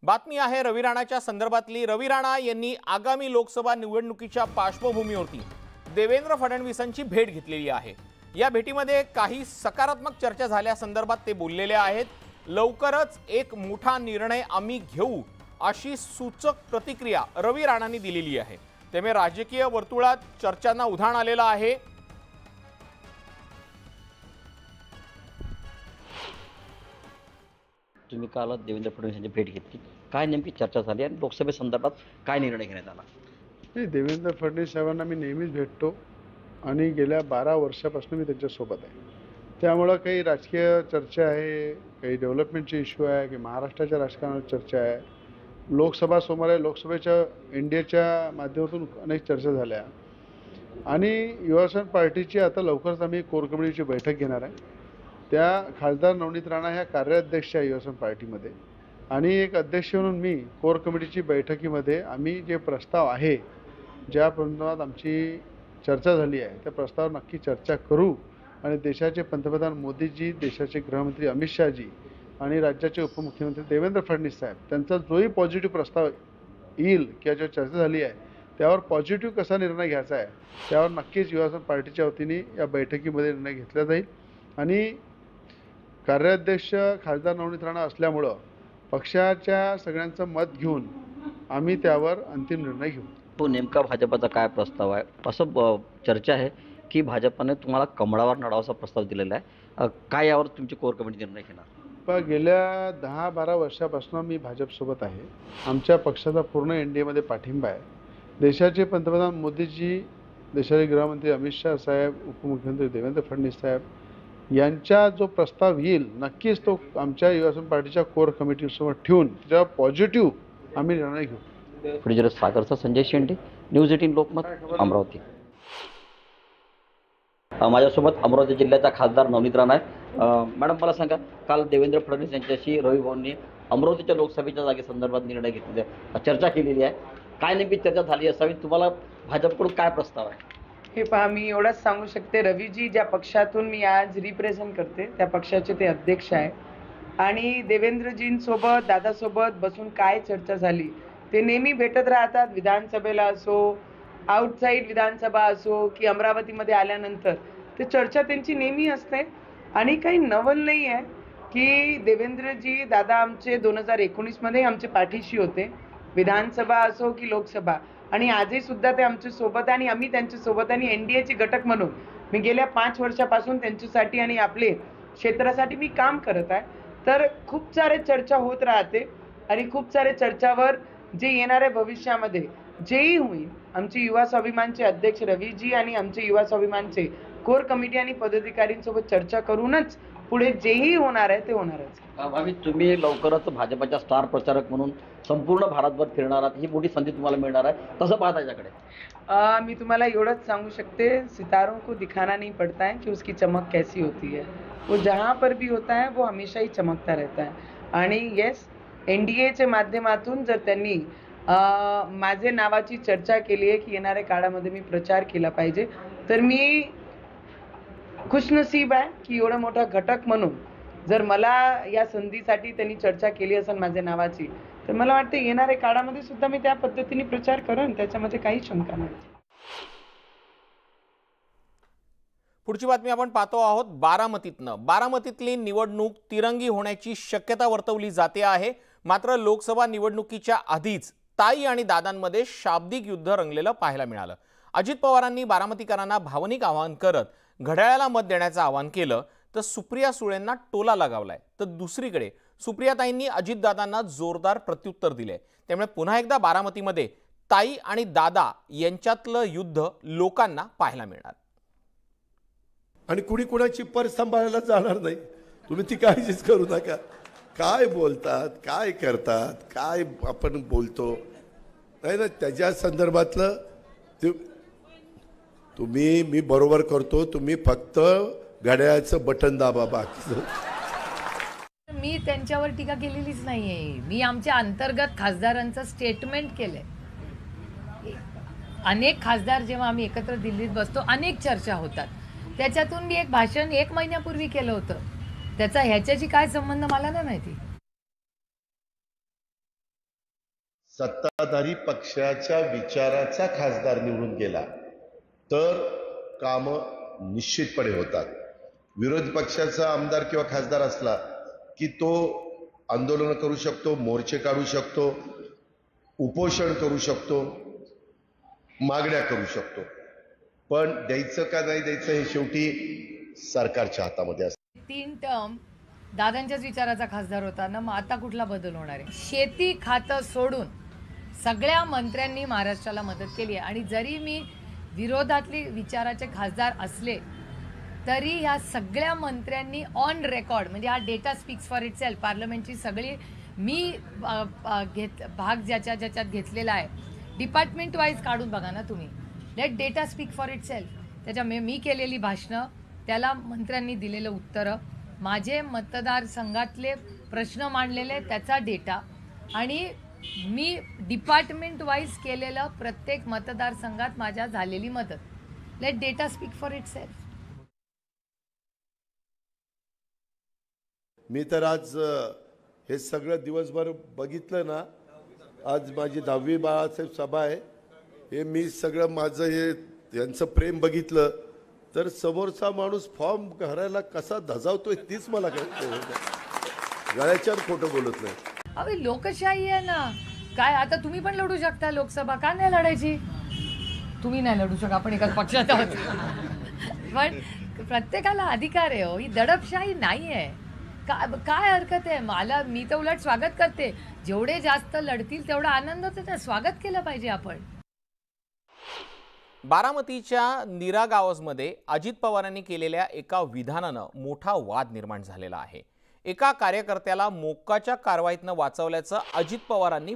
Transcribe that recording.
बातमी आहे रवी राणाच्या संदर्भातली। रवी राणा यांनी आगामी लोकसभा निवडणुकीच्या पार्श्वभूमीवरती देवेंद्र फडणवीसांची भेट घेतलेली आहे। या भेटीमध्ये काही सकारात्मक चर्चा झाल्या संदर्भात ते बोललेले आहेत। लवकरच एक मोठा निर्णय आम्ही घेऊ अशी सूचक प्रतिक्रिया रवी राणांनी दिलेली आहे। त्यामुळे राजकीय वर्तुळात चर्चांना उधाण आलेलं आहे। तुम्ही काल देवेंद्र फडणवीस यांची भेट घेतली, काय नेमकी चर्चा झाली आणि लोकसभेसंदर्भात काय निर्णय घेण्यात आला? नाही, देवेंद्र फडणवीस साहेबांना मी नेहमीच भेटतो आणि गेल्या 12 वर्षापासून मी त्यांच्यासोबत आहे। त्यामुळं काही राजकीय चर्चा आहे, काही डेव्हलपमेंटचे इश्यू आहे, की महाराष्ट्राच्या राजकारणात चर्चा आहे। लोकसभा समोर आहे, लोकसभेच्या इंडियाच्या माध्यमातून अनेक चर्चा झाल्या आणि युवासेना पार्टीची आता लवकरच आम्ही कोर कमिटीची बैठक घेणार आहे। त्या खासदार नवनीत राणा ह्या कार्याध्यक्ष आहे युवासेना पार्टीमध्ये आणि एक अध्यक्ष म्हणून मी कोर कमिटीची बैठकीमध्ये आम्ही जे प्रस्ताव आहे, ज्या प्रस्तावात आमची चर्चा झाली आहे त्या प्रस्तावावर नक्की चर्चा करू आणि देशाचे पंतप्रधान मोदीजी, देशाचे गृहमंत्री अमित शहाजी आणि राज्याचे उपमुख्यमंत्री देवेंद्र फडणवीस साहेब त्यांचा जोही पॉझिटिव्ह प्रस्ताव येईल किंवा जो चर्चा झाली आहे त्यावर पॉझिटिव्ह कसा निर्णय घ्यायचा आहे त्यावर नक्कीच युवासेना पार्टीच्या वतीने या बैठकीमध्ये निर्णय घेतला जाईल। आणि कार्याध्यक्ष खासदार नवनीत राणा असल्यामुळं पक्षाच्या सगळ्यांचं मत घेऊन आम्ही त्यावर अंतिम निर्णय घेऊ। तो नेमका भाजपचा काय प्रस्ताव आहे असं चर्चा आहे की भाजपने तुम्हाला कमळावर नडावाचा प्रस्ताव दिलेला आहे, काय यावर तुमची कोर कमिटी निर्णय घेणार? पण गेल्या 10-12 वर्षापासून मी भाजपसोबत आहे। आमच्या पक्षाचा पूर्ण एनडीएमध्ये पाठिंबा आहे। देशाचे पंतप्रधान मोदीजी, देशाचे गृहमंत्री अमित शाह साहेब, उपमुख्यमंत्री देवेंद्र फडणवीस साहेब यांचा जो प्रस्ताव येईल नक्कीच तो आमच्या युवासेना पार्टीच्या कोर कमिटीसमोर ठेवून त्याच्यावर पॉझिटिव्ह आम्ही निर्णय घेऊ। पुढे सागरचा संजय शेंडे, न्यूज 18 लोकमत, अमरावती। माझ्यासोबत अमरावती जिल्ह्याचा खासदार नवनीत राणा आहे। मॅडम, मला सांगा, काल देवेंद्र फडणवीस यांच्याशी रवी भाऊंनी अमरावतीच्या लोकसभेच्या जागेसंदर्भात निर्णय घेतलेला आहे, चर्चा केलेली आहे, काय नेमकी चर्चा झाली असावी? तुम्हाला भाजपकडून काय प्रस्ताव आहे? हे पहा, मी एवढंच सांगू शकते, रवीजी ज्या पक्षातून मी आज रिप्रेझेंट करते त्या पक्षाचे ते अध्यक्ष आहे आणि देवेंद्रजींसोबत, दादासोबत बसून काय चर्चा झाली ते नेहमी भेटत राहतात। विधानसभेला असो, आउटसाईड विधानसभा असो की अमरावतीमध्ये आल्यानंतर ते चर्चा त्यांची नेहमी असते आणि काही नवल नाही आहे की देवेंद्रजी दादा आमचे 2019 मध्ये आमचे पाठीशी होते, विधानसभा असो की लोकसभा, आणि आजही सुद्धा ते आमच्या सोबत आणि आम्ही त्यांच्या सोबत आणि एनडीएचे घटक म्हणून मी गेल्या 5 वर्षापासून त्यांच्यासाठी आणि आपले क्षेत्रासाठी मी काम करत आहे। तर खूप सारे चर्चा होत राहते आणि खूप सारे चर्चावर जे येणाऱ्या भविष्यामध्ये जेही होईल, आमचे युवा स्वाभिमानचे अध्यक्ष रवीजी आणि आमचे युवा स्वाभिमानचे कोर कमिटी आणि पदाधिकाऱ्यांसोबत चर्चा करूनच पुढे जेही होणार आहे ते होणारच। भावी तुम्ही लवकरच भाजपच्या स्टार प्रचारक म्हणून संपूर्ण भारतभर फिरणार आहात, ही मोठी संधी तुम्हाला मिळणार आहे, कसं पाहता याच्याकडे? मी तुम्हाला एवढंच सांगू शकते, सितारों को दिखाना नहीं पड़ता है कि उसकी चमक कैसी होती है, वो जहाँ पर भी होता है वो हमेशा ही चमकता रहता है। आणि येस, एनडीएच्या माध्यमातून जर त्यांनी माझे नावाची चर्चा केली आहे की येणाऱ्या काळामध्ये मी प्रचार केला पाहिजे, तर मी खुशनसीब आहे की एवढा मोठा घटक म्हणून जर मला या संधीसाठी त्यांनी चर्चा केली असेल माझ्या नावाची, तर मला वाटतं येणाऱ्या काळामध्ये सुद्धा मी त्या पद्धतीने प्रचार करेन, त्याच्यामध्ये काही शंका नाही। पुढची बातमी आपण पाहतो आहोत बारामतीतनं। बारामतीतली निवडणूक तिरंगी होण्याची शक्यता वर्तवली जाते आहे, मात्र लोकसभा निवडणुकीच्या आधीच ताई आणि दादांमध्ये शाब्दिक युद्ध रंगलेलं पाहायला मिळालं। अजित पवारांनी बारामतीकरांना भावनिक आवाहन करत घड्याळाला मत देण्याचं आवाहन केलं, तर सुप्रिया सुळेंना टोला लगावलाय, तर दुसरीकडे सुप्रियाताईंनी अजितदादांना जोरदार प्रत्युत्तर दिले। त्यामुळे पुन्हा एकदा बारामतीमध्ये ताई आणि दादा यांच्यातलं युद्ध लोकांना पाहायला मिळणार आणि कुणी कुणाची पर्स सांभाळायला जाणार नाही, तुम्ही ती काळजीच करू नका। काय बोलतात, काय करतात, काय आपण बोलतो नाही ना, त्याच्या संदर्भातलं तुम्ही मी बरोबर करतो, तुम्ही फक्त घड्याळाचं बटन दाबा, बाकीचं मी त्यांच्यावर टीका केलेलीच नाहीये। मी आमच्या अंतर्गत खासदारांचं स्टेटमेंट केलंय। अनेक खासदार जेव्हा आम्ही एकत्र दिल्लीत बसतो, अनेक चर्चा होतात, त्याच्यातून मी एक भाषण 1 महिन्यापूर्वी केलं होतं, त्याचा ह्याच्याशी काय संबंध मला नाही माहिती। सत्ताधारी पक्षाच्या विचाराचा खासदार निवडून गेला तर कामं निश्चितपणे होतात. विरोधी पक्षाचा आमदार किंवा खासदार असला की तो आंदोलन करू शकतो, मोर्चे काढू शकतो, उपोषण करू शकतो, मागण्या करू शकतो, पण द्यायचं का नाही द्यायचं हे शेवटी सरकारच्या हातामध्ये असतं. 3 टर्म दादांच्याच विचाराचा खासदार होता ना, मग आता कुठला बदल होणार आहे? शेती खातं सोडून सगळ्या मंत्र्यांनी महाराष्ट्राला मदत केली आहे. आणि जरी मी विरोधातले विचाराचे खासदार असले तरी ह्या सगळ्या मंत्र्यांनी ऑन रेकॉर्ड, म्हणजे हा डेटा स्पीक्स फॉर इटसेल्फ, पार्लमेंटची सगळी मी भाग ज्याच्यात घेतलेला आहे, डिपार्टमेंट वाईज काढून बघा ना तुम्ही. Let data speak for itself. त्याच्या मी केलेली भाषणं, त्याला मंत्र्यांनी दिलेलं उत्तरं, माझे मतदारसंघातले प्रश्न मांडलेले त्याचा डेटा, आणि मी डिपार्टमेंट वाईज केलेलं प्रत्येक मतदारसंघात माझ्या झालेली मदत. Let data speak for itself. मी तर आज हे सगळं दिवसभर बघितलं ना. आज माझी 10वी बाळासाहेब सभा आहे. हे मी सगळं माझं हे यांचं प्रेम बघितलं तर समोरचा माणूस फॉर्म भरायला कसा धजावतोय तीच मला कळते. गळ्याच्यावर खोटं बोलत नाही. अरे लोकशाही आहे ना. काय आता तुम्ही पण लढू शकता लोकसभा, का नाही लढायची? तुम्ही नाही लढू शकता, आपण एकाच पक्षात आहोत. पण प्रत्येकाला अधिकार आहे. ही दडपशाही नाही आहे. काय हरकत आहे? मी तर उलट स्वागत करते. जेवढे जास्त लढतील तेवढा आनंद होतो. स्वागत केलं पाहिजे आपण. बारामतीच्या नीरा गावसमध्ये अजित पवारांनी केलेल्या एका विधानानं मोठा वाद निर्माण झालेला आहे. एका कार्यकर्त्याला मोक्काच्या कारवाईतनं वाचवल्याचं अजित पवारांनी